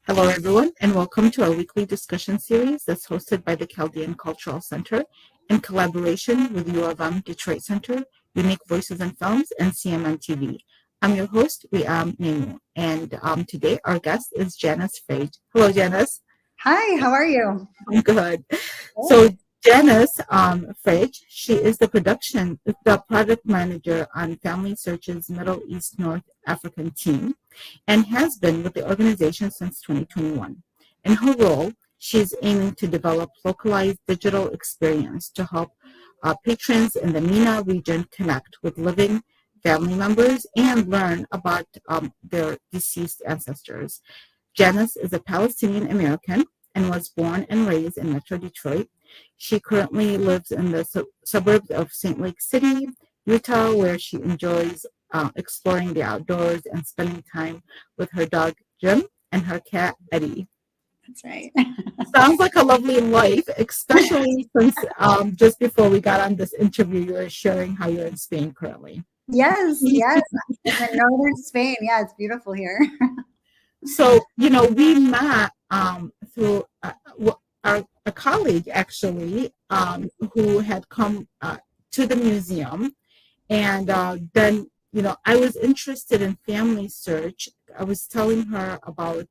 Hello, everyone, and welcome to our weekly discussion series that's hosted by the Chaldean Cultural Center in collaboration with U of M Detroit Center, Unique Voices in Films, and CMN TV. I'm your host, Riam Nemu, and today our guest is Janice Freij. Hello, Janice. Hi, how are you? I'm good. Good. So Janice Freij, she is the product manager on FamilySearch's Middle East North African team and has been with the organization since 2021. In her role, she is aiming to develop localized digital experience to help patrons in the MENA region connect with living family members and learn about their deceased ancestors. Janice is a Palestinian American and was born and raised in Metro Detroit. She currently lives in the suburbs of St. Lake City, Utah, where she enjoys exploring the outdoors and spending time with her dog Jim and her cat Eddie. That's right. Sounds like a lovely life, especially since just before we got on this interview, you were sharing how you're in Spain currently. Yes, I'm in northern Spain. Yeah, it's beautiful here. So, we met through a colleague actually who had come to the museum. And then, I was interested in FamilySearch. I was telling her about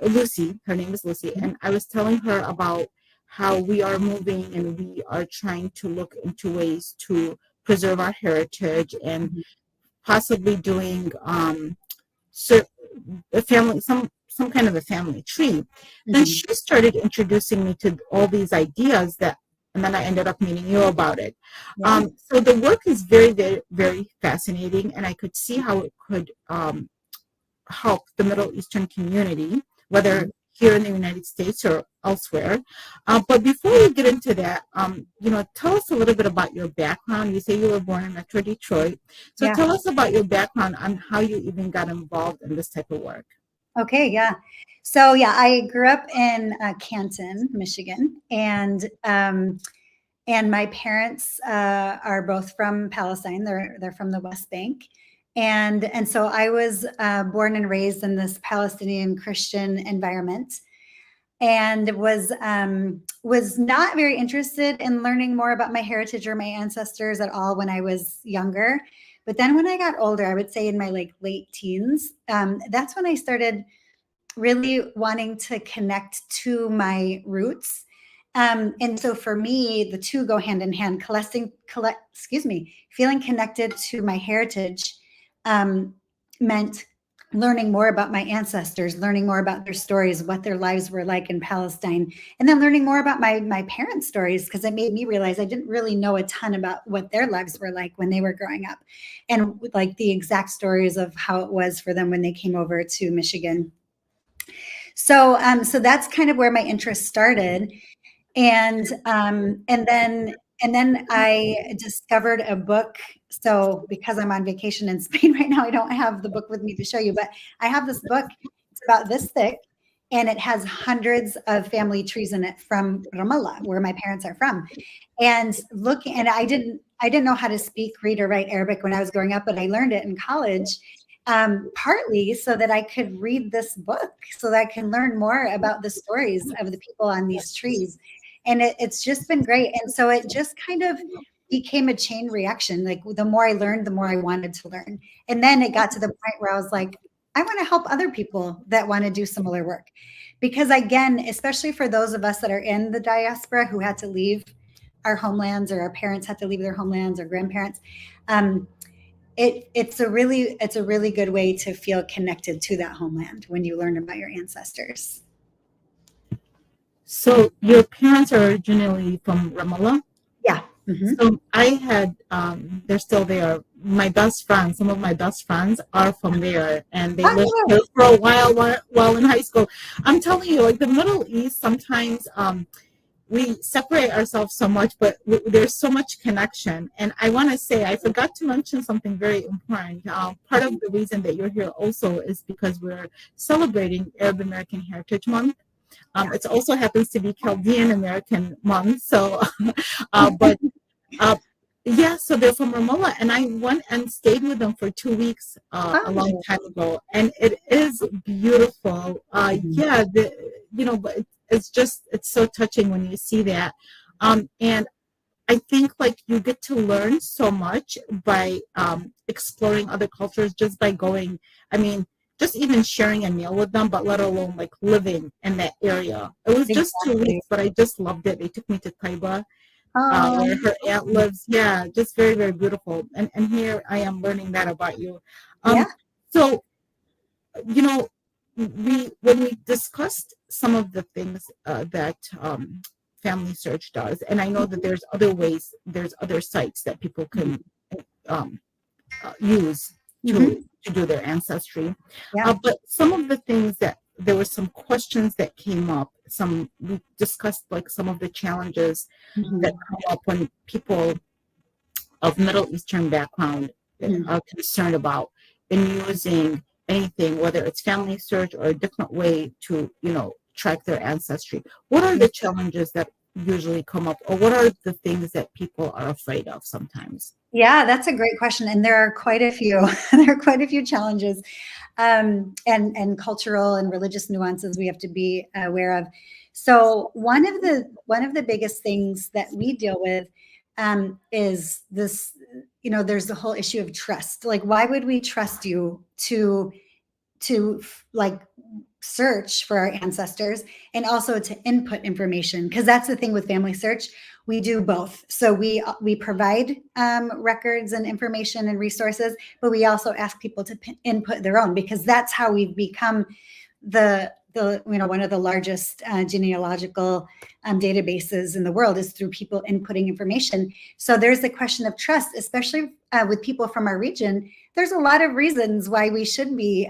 Lucy, her name is Lucy, and I was telling her about how we are moving and we are trying to look into ways to preserve our heritage and possibly doing a family, some kind of a family tree. Then she started introducing me to all these ideas and then I ended up meeting you about it. Yeah. So the work is very, very, very fascinating, and I could see how it could help the Middle Eastern community, whether here in the United States or elsewhere. But before we get into that, tell us a little bit about your background. You say you were born in Metro Detroit. So Yeah. tell us about your background on how you even got involved in this type of work. Okay, yeah. So yeah, I grew up in Canton, Michigan, and my parents are both from Palestine. They're from the West Bank, and so I was born and raised in this Palestinian Christian environment, and was not very interested in learning more about my heritage or my ancestors at all when I was younger. But then when I got older, I would say in my late teens, that's when I started really wanting to connect to my roots. And so for me, the two go hand in hand. Feeling connected to my heritage meant learning more about my ancestors, learning more about their stories, what their lives were like in Palestine, and then learning more about my parents' stories, because it made me realize I didn't really know a ton about what their lives were like when they were growing up, and like the exact stories of how it was for them when they came over to Michigan. So that's kind of where my interest started, and then I discovered a book. So because I'm on vacation in Spain right now, I don't have the book with me to show you, but I have this book. It's about this thick, and it has hundreds of family trees in it from Ramallah, where my parents are from. And I didn't know how to speak, read, or write Arabic when I was growing up, but I learned it in college. Partly so that I could read this book, so that I can learn more about the stories of the people on these trees. And it's just been great. And so it just kind of became a chain reaction. Like the more I learned, the more I wanted to learn. And then it got to the point where I was like, I want to help other people that want to do similar work. Because again, especially for those of us that are in the diaspora who had to leave our homelands, or our parents had to leave their homelands, or grandparents, it's a really good way to feel connected to that homeland when you learn about your ancestors. So your parents are originally from Ramallah? Yeah. Mm-hmm. So I had, they're still there. Some of my best friends are from there, and they lived here for a while in high school. I'm telling you, like the Middle East, sometimes we separate ourselves so much, but there's so much connection. And I want to say, I forgot to mention something very important. Part of the reason that you're here also is because we're celebrating Arab American Heritage Month. It also happens to be Chaldean American Month. So, but Yeah, so they're from Ramallah, and I went and stayed with them for 2 weeks a long Oh, time ago, and it is beautiful. Yeah, but it's just it's so touching when you see that, and I think like you get to learn so much by exploring other cultures just by going. I mean, just even sharing a meal with them, but let alone like living in that area. It was just two exactly. weeks, but I just loved it. They took me to Taiba, where Oh, her aunt lives. Yeah, just very, very beautiful. And here I am learning that about you. yeah. So you know, we when we discussed some of the things that Family Search does, and I know that there's other ways, there's other sites that people can um, use Hmm. to do their ancestry. Yeah. But some of the things that there were some questions that came up. Some we discussed like some of the challenges that Hmm. come up when people of Middle Eastern background Hmm. are concerned about in using anything, whether it's Family Search or a different way to, track their ancestry. What are Yeah. the challenges that usually come up, or what are the things that people are afraid of sometimes? Yeah, that's a great question, and there are quite a few. There are quite a few challenges, and cultural and religious nuances we have to be aware of. So one of the biggest things that we deal with is this. There's the whole issue of trust. Like, why would we trust you to like search for our ancestors and also to input information, because that's the thing with Family Search. We do both. So we provide records and information and resources, but we also ask people to input their own, because that's how we've become the one of the largest genealogical databases in the world, is through people inputting information. So there's the question of trust, especially with people from our region. There's a lot of reasons why we should be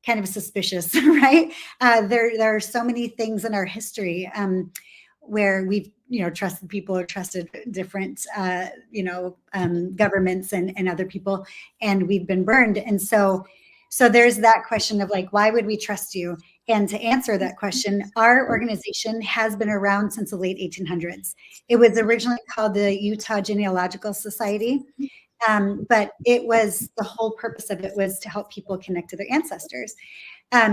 kind of suspicious, right? There are so many things in our history where we've trusted people or trusted different governments and other people, and we've been burned. And so there's that question of like, why would we trust you? And to answer that question, our organization has been around since the late 1800s. It was originally called the Utah Genealogical Society, but it was, the whole purpose of it was to help people connect to their ancestors.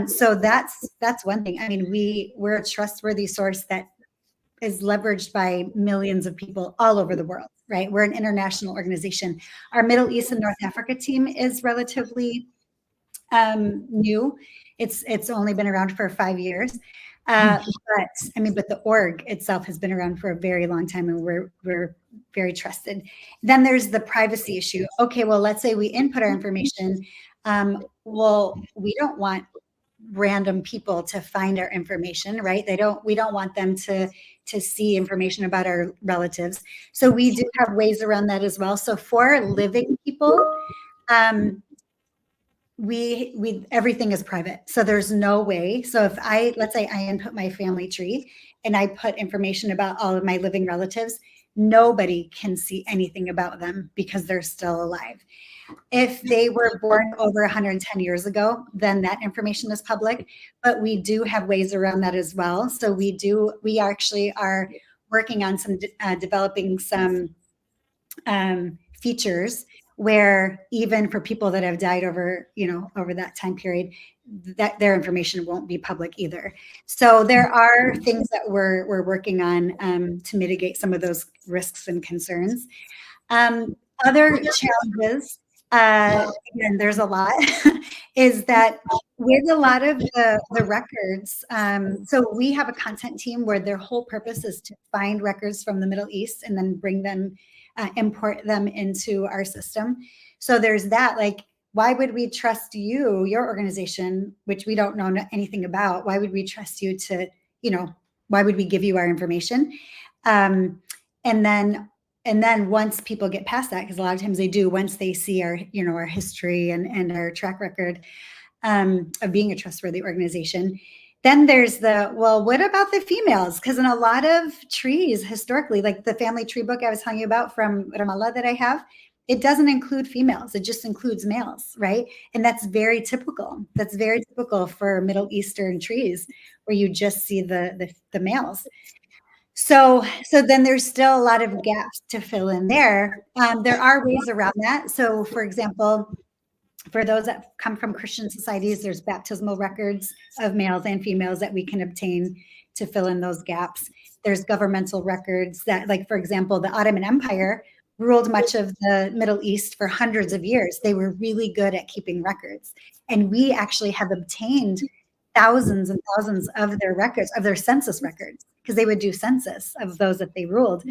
So that's one thing. I mean, we're a trustworthy source that is leveraged by millions of people all over the world, right? We're an international organization. Our Middle East and North Africa team is relatively new. It's only been around for 5 years. But the org itself has been around for a very long time, and we're very trusted. Then there's the privacy issue. Okay, well, let's say we input our information. Well, we don't want random people to find our information, right? We don't want them to see information about our relatives. So we do have ways around that as well. So for living people, we everything is private, so there's no way. So if let's say I input my family tree and I put information about all of my living relatives, nobody can see anything about them because they're still alive. If they were born over 110 years ago, then that information is public, but we do have ways around that as well. So we actually are working on developing some features where even for people that have died over that time period, that their information won't be public either. So there are things that we're working on to mitigate some of those risks and concerns. Other challenges, and there's a lot, is that with a lot of the records, so we have a content team where their whole purpose is to find records from the Middle East and then bring them, import them into our system. So there's that, like, why would we trust you, your organization, which we don't know anything about? Why would we trust you to, why would we give you our information? Um, and then once people get past that, because a lot of times they do, once they see our history and our track record of being a trustworthy organization, then there's well, what about the females? Because in a lot of trees historically, like the family tree book I was telling you about from Ramallah that I have, it doesn't include females. It just includes males, right? And that's very typical. That's very typical for Middle Eastern trees, where you just see the males. So then there's still a lot of gaps to fill in there. There are ways around that. So for example, for those that come from Christian societies, there's baptismal records of males and females that we can obtain to fill in those gaps. There's governmental records that, like, for example, the Ottoman Empire ruled much of the Middle East for hundreds of years. They were really good at keeping records. And we actually have obtained thousands and thousands of their records, of their census records, because they would do census of those that they ruled.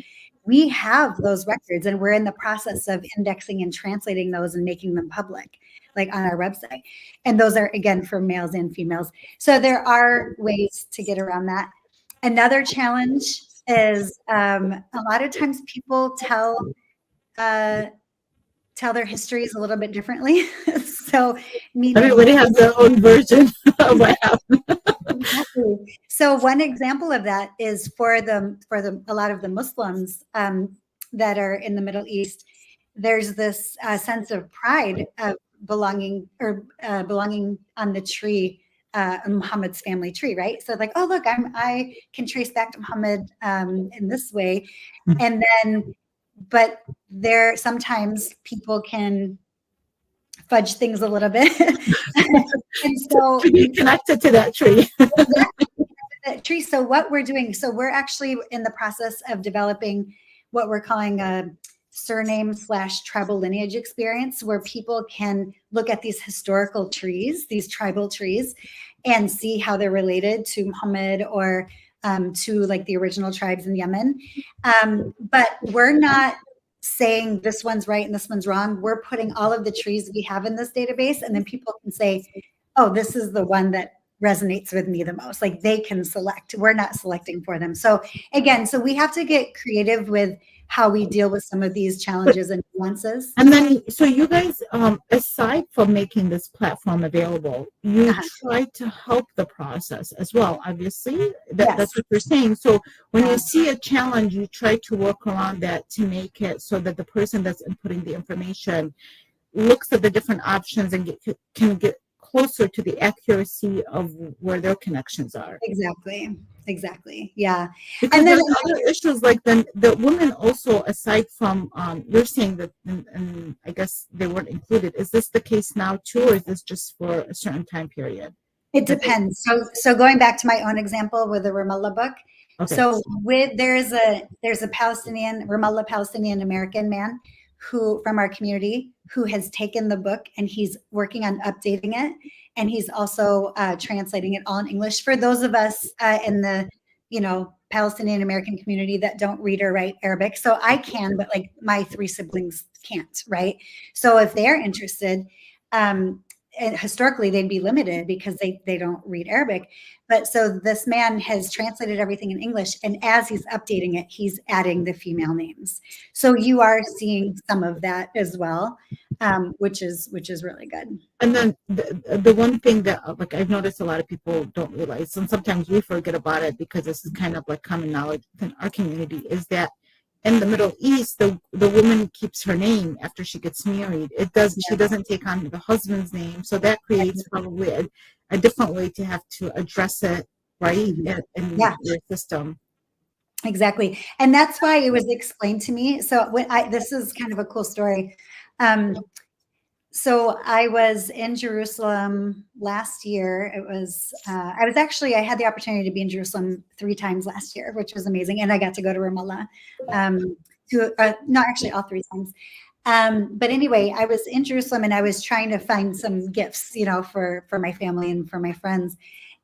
We have those records, and we're in the process of indexing and translating those and making them public, like on our website. And those are, again, for males and females. So there are ways to get around that. Another challenge is a lot of times people tell their histories a little bit differently. So everybody has their own version of what happened. Exactly. So one example of that is for a lot of the Muslims that are in the Middle East, there's this sense of pride of belonging on the tree, Muhammad's family tree, right? So like, oh, look, I can trace back to Muhammad in this way. And then, but there sometimes people can fudge things a little bit. And so to be connected to that tree. Tree. So what we're doing, so we're actually in the process of developing what we're calling a surname/tribal lineage experience, where people can look at these historical trees, these tribal trees, and see how they're related to Muhammad or to like the original tribes in Yemen. But we're not saying this one's right and this one's wrong. We're putting all of the trees we have in this database, and then people can say, oh, this is the one that resonates with me the most. Like they can select. We're not selecting for them. So again, so we have to get creative with how we deal with some of these challenges and nuances. And then, so you guys, aside from making this platform available, you try to help the process as well. Obviously, that's what you're saying. So when you see a challenge, you try to work around that to make it so that the person that's inputting the information looks at the different options and can get closer to the accuracy of where their connections are. Exactly. Yeah. Because and then other issues like the women also, aside from you're saying that, and I guess they weren't included. Is this the case now too, or is this just for a certain time period? It depends. So going back to my own example with the Ramallah book. Okay. So there's a Ramallah Palestinian American man who from our community who has taken the book and he's working on updating it. And he's also translating it all in English for those of us in the, Palestinian American community that don't read or write Arabic. So I can, but like my 3 siblings can't, right? So if they're interested, and historically they'd be limited because they don't read Arabic. But so this man has translated everything in English, and as he's updating it, he's adding the female names. So you are seeing some of that as well, which is really good. And then the one thing that like I've noticed a lot of people don't realize, and sometimes we forget about it because this is kind of like common knowledge in our community, is that in the Middle East, the woman keeps her name after she gets married. She doesn't take on the husband's name, so that creates probably a different way to have to address it, right, in your system. Exactly, and that's why it was explained to me. So this is kind of a cool story. So I was in Jerusalem last year. I had the opportunity to be in Jerusalem 3 times last year, which was amazing. And I got to go to Ramallah, actually all 3 times. But anyway, I was in Jerusalem and I was trying to find some gifts, for my family and for my friends.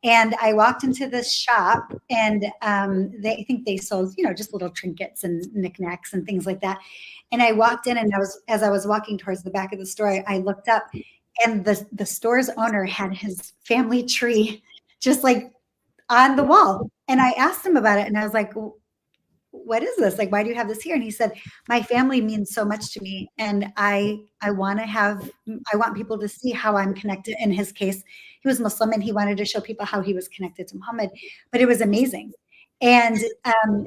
And I walked into this shop and I think they sold, just little trinkets and knickknacks and things like that. And I walked in and as I was walking towards the back of the store, I looked up and the store's owner had his family tree just like on the wall. And I asked him about it and I was like, what is this? Like, why do you have this here? And he said, my family means so much to me. And I want people to see how I'm connected. In his case, he was Muslim and he wanted to show people how he was connected to Muhammad, but it was amazing. And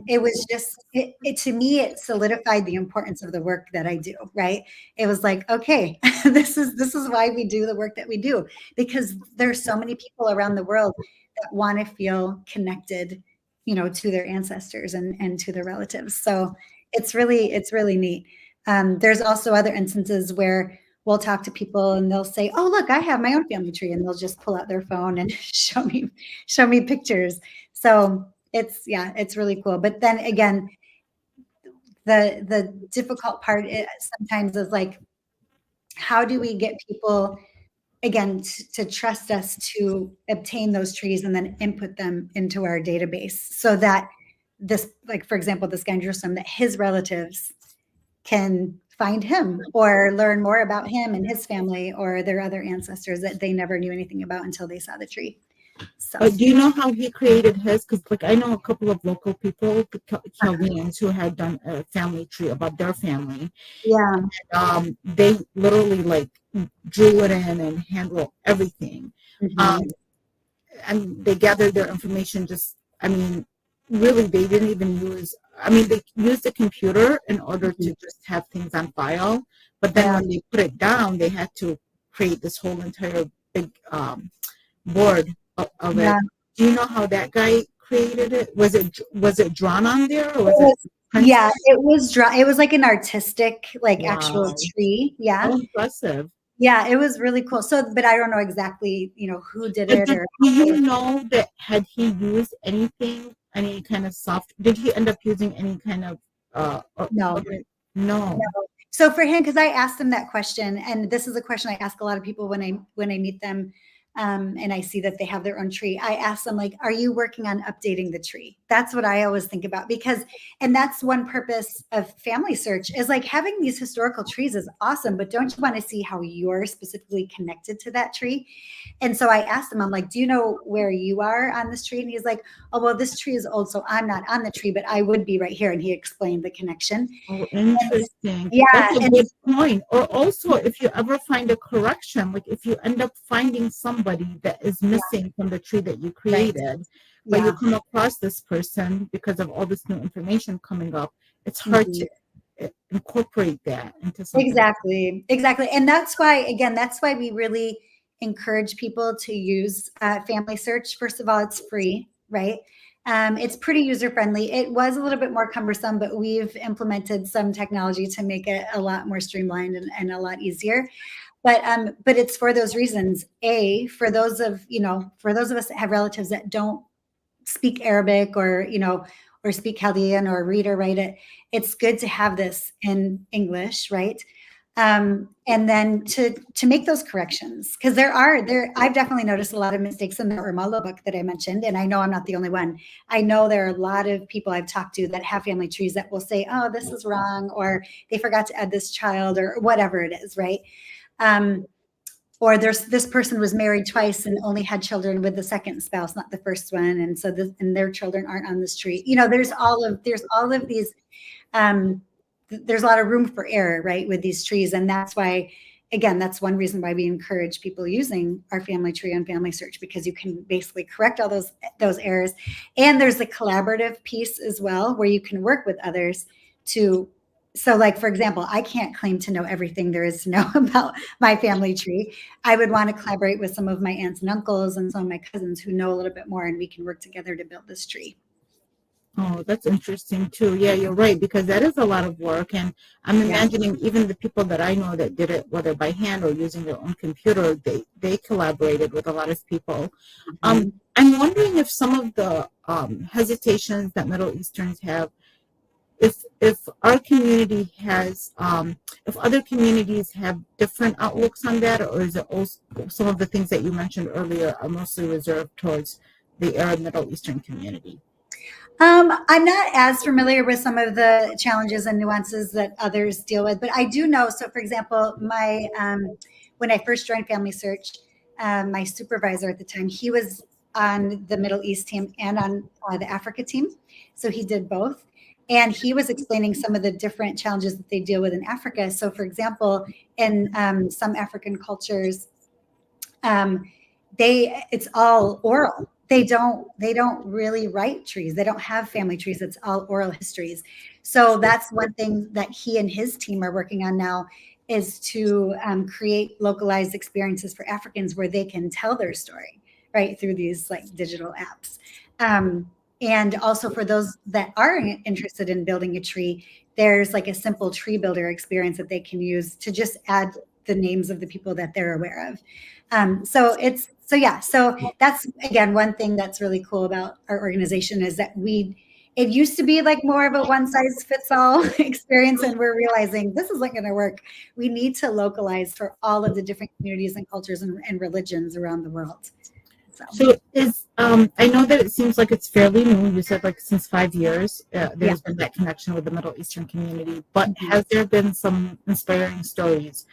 it was just, to me, it solidified the importance of the work that I do, right? It was like, okay, this is why we do the work that we do, because there's so many people around the world that want to feel connected to their ancestors and to their relatives. So it's really neat. There's also other instances where we'll talk to people and they'll say, "Oh, look, I have my own family tree," and they'll just pull out their phone and show me pictures. So it's really cool. But then again, the difficult part sometimes is like, how do we get people again to trust us to obtain those trees and then input them into our database so that this, like for example, this guy in Jerusalem, that his relatives can find him or learn more about him and his family or their other ancestors that they never knew anything about until they saw the tree. So Do you know how he created his? Because like I know a couple of local people, Chaldeans, who had done a family tree about their family. yeah. They literally like drew it in and handled everything. Mhm. And they gathered their information really they didn't even they used the computer in order to just have things on file, but then when they put it down they had to create this whole entire big board of it. Yeah. Do you know how that guy created it? Was it drawn on there, or was it Yeah, printed? it was like an artistic, like actual Wow, tree. Yeah. how impressive. Yeah, it was really cool. So, but I don't know exactly, who did it Do or you know that had he used anything, any kind of did he end up using any kind of, no. no. So for him, because I asked him that question, and this is a question I ask a lot of people when I meet them, and I see that they have their own tree. I ask them like, "Are you working on updating the tree?" That's what I always think about and that's one purpose of Family Search is like having these historical trees is awesome, but don't you want to see how you're specifically connected to that tree? And so I asked him, I'm like, "Do you know where you are on this tree?" And he's like, "Oh, well, this tree is old, so I'm not on the tree, but I would be right here." And he explained the connection. Oh, interesting. Yeah, That's a and good point. Or also, if you ever find a correction, like if you end up finding somebody that is missing from the tree that you right. created, but you Yeah. come across this person because of all this new information coming up, it's hard Mhm. to incorporate that into something. Exactly. Exactly. And that's why we really encourage people to use Family Search. First of all, it's free, right? It's pretty user friendly. It was a little bit more cumbersome, but we've implemented some technology to make it a lot more streamlined and a lot easier. But it's for those reasons. For those of us that have relatives that don't speak Arabic or speak Chaldean or read or write it, it's good to have this in English, right? And then to make those corrections, because I've definitely noticed a lot of mistakes in the Ramallah book that I mentioned, and I know I'm not the only one. I know there are a lot of people I've talked to that have family trees that will say, "Oh, this is wrong," or they forgot to add this child, or whatever it is, right? Or this person was married twice and only had children with the second spouse, not the first one, and so their children aren't on the street. There's all of these. There's a lot of room for error, right, with these trees, and that's why. Again, that's one reason why we encourage people using our family tree on Family Search, because you can basically correct all those errors. And there's a collaborative piece as well where you can work with others to. So, like, for example, I can't claim to know everything there is to know about my family tree. I would want to collaborate with some of my aunts and uncles and some of my cousins who know a little bit more, and we can work together to build this tree. Oh, that's interesting too. Yeah, you're right, because that is a lot of work. And I'm Yeah. imagining even the people that I know that did it, whether by hand or using their own computer, they collaborated with a lot of people. Mhm. I'm wondering if some of the hesitations that Middle Easterns have, if our community has, if other communities have different outlooks on that, or is it also some of the things that you mentioned earlier are mostly reserved towards the Arab Middle Eastern community? I'm not as familiar with some of the challenges and nuances that others deal with, but I do know. So, for example, when I first joined Family Search, my supervisor at the time, he was on the Middle East team and on the Africa team, so he did both. And he was explaining some of the different challenges that they deal with in Africa. So, for example, in some African cultures, um, it's all oral. They don't really write trees. They don't have family trees. It's all oral histories. So that's one thing that he and his team are working on now, is to create localized experiences for Africans where they can tell their story right through these like digital apps. And also for those that are interested in building a tree, there's like a simple tree builder experience that they can use to just add the names of the people that they're aware of. So that's again one thing that's really cool about our organization is that it used to be like more of a one size fits all experience, and we're realizing this isn't going to work. We need to localize for all of the different communities and cultures and religions around the world. So I know that it seems like it's fairly new. You said like since 5 years, there's been that connection with the Middle Eastern community. But has there been some inspiring stories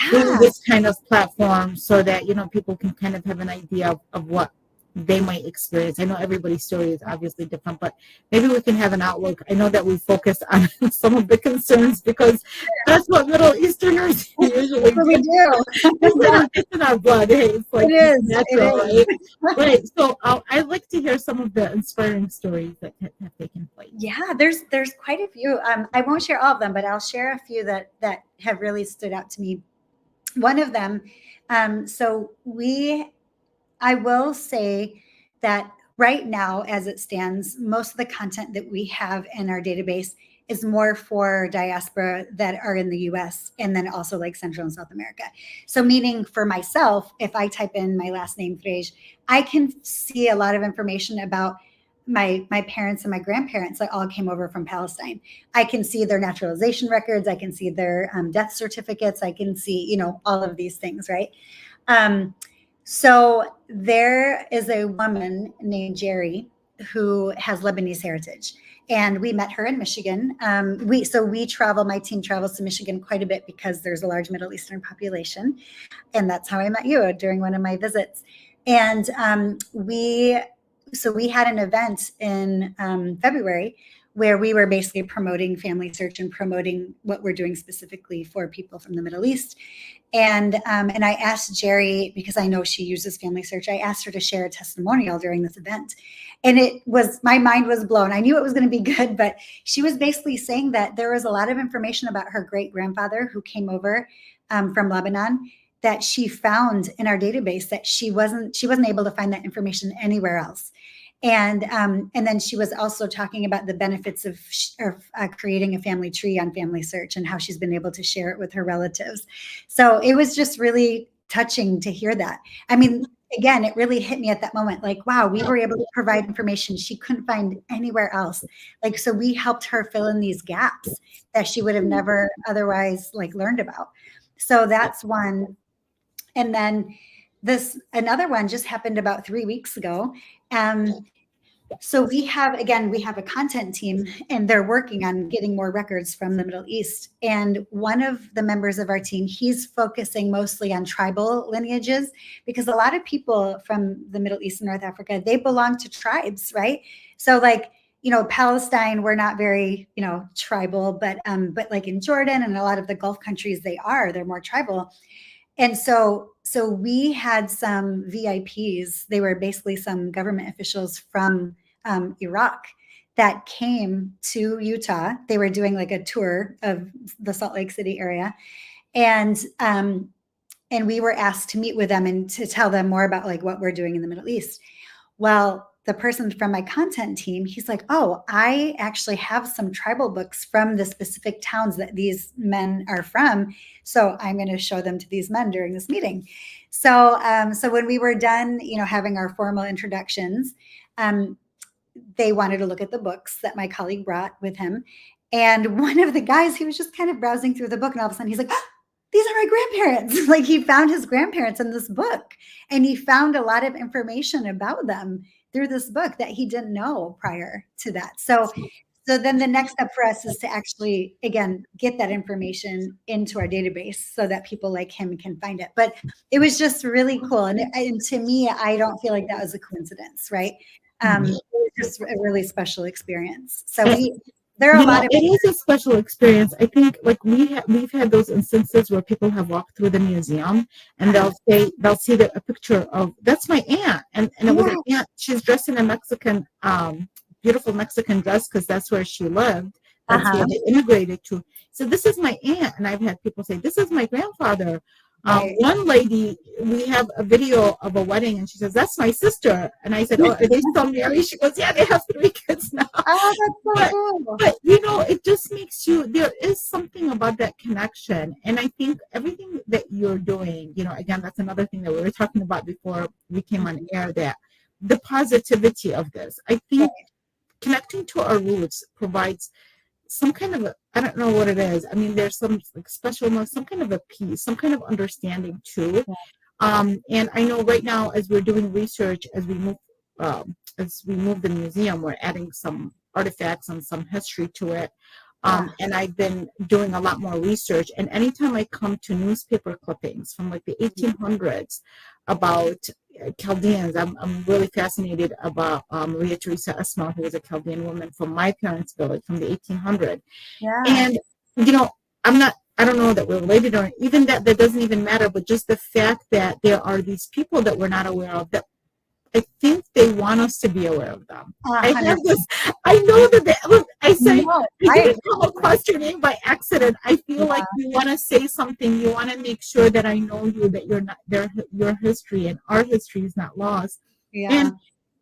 through this kind of platform so that, people can kind of have an idea of what they might experience? I know everybody's story is obviously different, but maybe we can have an outlook. I know that we focus on some of the concerns because that's what Middle Easterners usually do. We do. It's in our blood. Hey, it's like natural, right? Right. So I'd like to hear some of the inspiring stories that have taken place. Yeah, there's quite a few. I won't share all of them, but I'll share a few that have really stood out to me. One of them, I will say that right now, as it stands, most of the content that we have in our database is more for diaspora that are in the US and then also like Central and South America. So meaning for myself, if I type in my last name, Freij, I can see a lot of information about my parents and my grandparents that all came over from Palestine. I can see their naturalization records. I can see their death certificates. I can see, all of these things, right? So there is a woman named Jerry who has Lebanese heritage, and we met her in Michigan. We travel, my team travels to Michigan quite a bit because there's a large Middle Eastern population. And that's how I met you during one of my visits. And we had an event in February where we were basically promoting FamilySearch and promoting what we're doing specifically for people from the Middle East. And I asked Jerry, because I know she uses FamilySearch, I asked her to share a testimonial during this event. And my mind was blown. I knew it was going to be good, but she was basically saying that there was a lot of information about her great grandfather who came over from Lebanon that she found in our database that she wasn't able to find that information anywhere else. And then she was also talking about the benefits of creating a family tree on FamilySearch and how she's been able to share it with her relatives. So it was just really touching to hear that. I mean, again, it really hit me at that moment. Like, wow, we were able to provide information she couldn't find anywhere else. Like, so we helped her fill in these gaps that she would have never otherwise learned about. So that's one. And then another one just happened about 3 weeks ago. So we have a content team, and they're working on getting more records from the Middle East. And one of the members of our team, he's focusing mostly on tribal lineages, because a lot of people from the Middle East and North Africa, they belong to tribes, right? So Palestine, we're not very, tribal, but like in Jordan and a lot of the Gulf countries, they're more tribal. And so we had some VIPs. They were basically some government officials from Iraq that came to Utah. They were doing a tour of the Salt Lake City area. And we were asked to meet with them and to tell them more about what we're doing in the Middle East. Well, the person from my content team, he's like, oh, I actually have some tribal books from the specific towns that these men are from. So I'm going to show them to these men during this meeting. So when we were done, having our formal introductions, they wanted to look at the books that my colleague brought with him. And one of the guys, he was just kind of browsing through the book, and all of a sudden he's like, oh, these are my grandparents. He found his grandparents in this book, and he found a lot of information about them through this book that he didn't know prior to that. So then the next step for us is to actually, again, get that information into our database so that people like him can find it. But it was just really cool. And to me, I don't feel like that was a coincidence, right? It was just a really special experience. So there are a lot of. It is a special experience. I think we've had those instances where people have walked through the museum and they'll see a picture of, that's my aunt, and it was an aunt. She's dressed in a Mexican, beautiful Mexican dress because that's where she lived. That's where they immigrated to. So this is my aunt, and I've had people say, this is my grandfather. Right. One lady, we have a video of a wedding, and she says, "That's my sister." And I said, "Oh, are they still married?" She goes, "Yeah, they have 3 kids now." Oh, that's so But cool. but you know, it just makes you. There is something about that connection, and I think everything that you're doing, you know, again, that's another thing that we were talking about before we came on air. That the positivity of this, I think, connecting to our roots provides some kind of I don't know what it is. I mean, there's some like special, some kind of a peace, some kind of understanding too. And I know right now, as we're doing research, as we move the museum, we're adding some artifacts and some history to it. And I've been doing a lot more research. And anytime I come to newspaper clippings from like the 1800s about Chaldeans, I'm really fascinated about Maria Teresa Esma, who was a Chaldean woman from my parents' village from the 1800s. Yeah. And, you know, I don't know that we're related or even that doesn't even matter, but just the fact that there are these people that we're not aware of that I think they want us to be aware of them. I have 100%. this, I know that look, I say, No, I I didn't agree. come across your name by accident. I feel Yeah. like you want to say something. You want to make sure that I know you, that you're not your history and our history is not lost. Yeah. And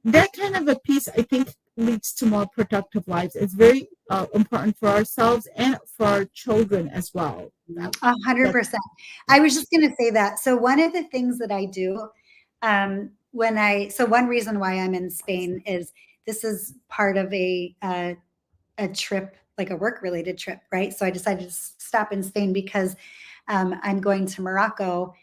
that kind of a piece, I think, leads to more productive lives. It's very important for ourselves and for our children as well. 100%. I was just going to say that. So one of the things that I do so one reason why I'm in Spain is this is part of a trip, like a work related trip, right? So I decided to stop in Spain because I'm going to Morocco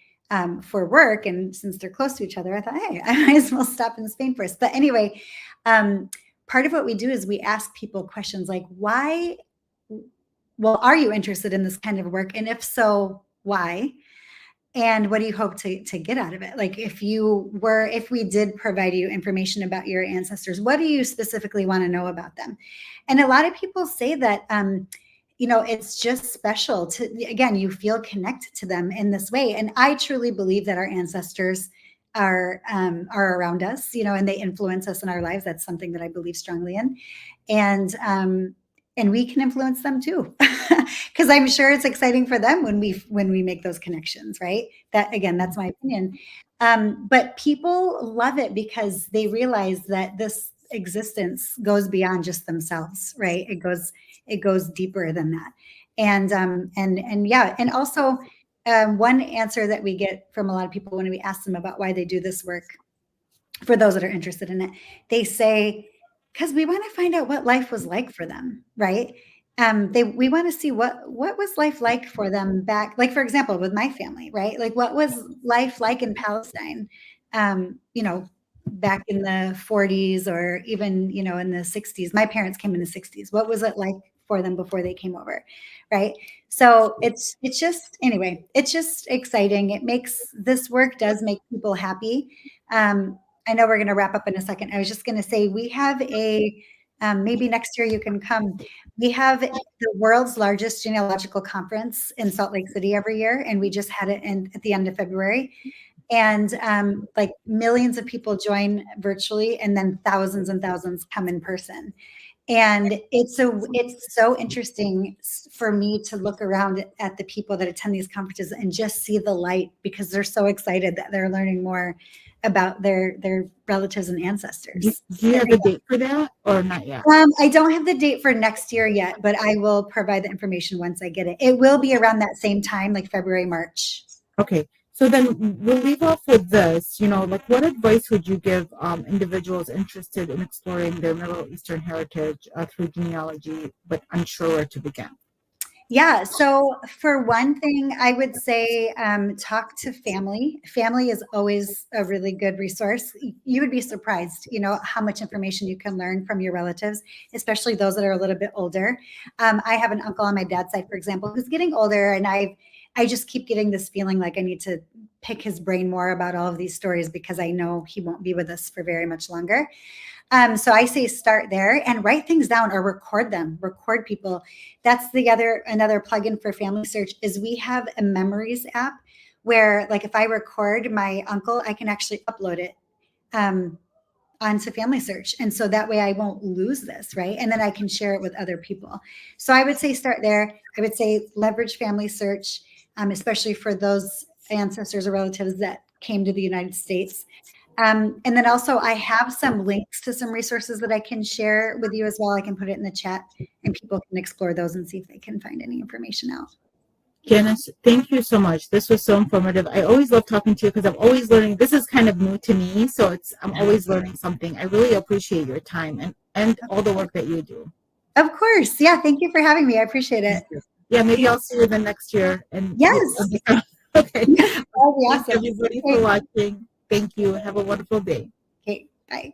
for work. And since they're close to each other, I thought, hey, I might as well stop in Spain first. But anyway, part of what we do is we ask people questions like, why, well, are you interested in this kind of work? And if so, why? And what do you hope to get out of it? Like if we did provide you information about your ancestors, what do you specifically want to know about them? And a lot of people say that, it's just special to, again, you feel connected to them in this way. And I truly believe that our ancestors are around us, and they influence us in our lives. That's something that I believe strongly in. And we can influence them too, because I'm sure it's exciting for them when we make those connections, right? That again, that's my opinion. But people love it because they realize that this existence goes beyond just themselves, right? It goes deeper than that. And yeah, and also one answer that we get from a lot of people when we ask them about why they do this work, for those that are interested in it, they say, because we want to find out what life was like for them, right? We want to see what was life like for them back, like for example, with my family, right? Like what was life like in Palestine, back in the 40s or even, in the 60s. My parents came in the 60s. What was it like for them before they came over, right? So it's just anyway, it's just exciting. It makes this work does make people happy. I know we're going to wrap up in a second. I was just going to say we have maybe next year you can come. We have the world's largest genealogical conference in Salt Lake City every year, and we just had it at the end of February. And like millions of people join virtually, and then thousands and thousands come in person. And it's so interesting for me to look around at the people that attend these conferences and just see the light, because they're so excited that they're learning more about their relatives and ancestors. Do you have a date for that or not yet? I don't have the date for next year yet, but I will provide the information once I get it. It will be around that same time, like February, March. Okay. So then we'll leave off with this, like what advice would you give individuals interested in exploring their Middle Eastern heritage through genealogy, but unsure where to begin? Yeah. So for one thing, I would say talk to family. Family is always a really good resource. You would be surprised, how much information you can learn from your relatives, especially those that are a little bit older. I have an uncle on my dad's side, for example, who's getting older, and I just keep getting this feeling like I need to pick his brain more about all of these stories because I know he won't be with us for very much longer. So I say start there and write things down or record them, record people. That's another plugin for FamilySearch is we have a memories app where, like, if I record my uncle, I can actually upload it onto FamilySearch. And so that way I won't lose this, right? And then I can share it with other people. So I would say start there. I would say leverage FamilySearch, especially for those ancestors or relatives that came to the United States. And then also I have some links to some resources that I can share with you as well. I can put it in the chat and people can explore those and see if they can find any information out. Janice, thank you so much. This was so informative. I always love talking to you because I'm always learning. This is kind of new to me, so I'm always learning something. I really appreciate your time and all the work that you do. Of course. Yeah. Thank you for having me. I appreciate it. Yeah, maybe I'll see you the next year. And yes. Okay. That'd be awesome. Thanks everybody for watching. Thank you. Have a wonderful day. Okay. Bye.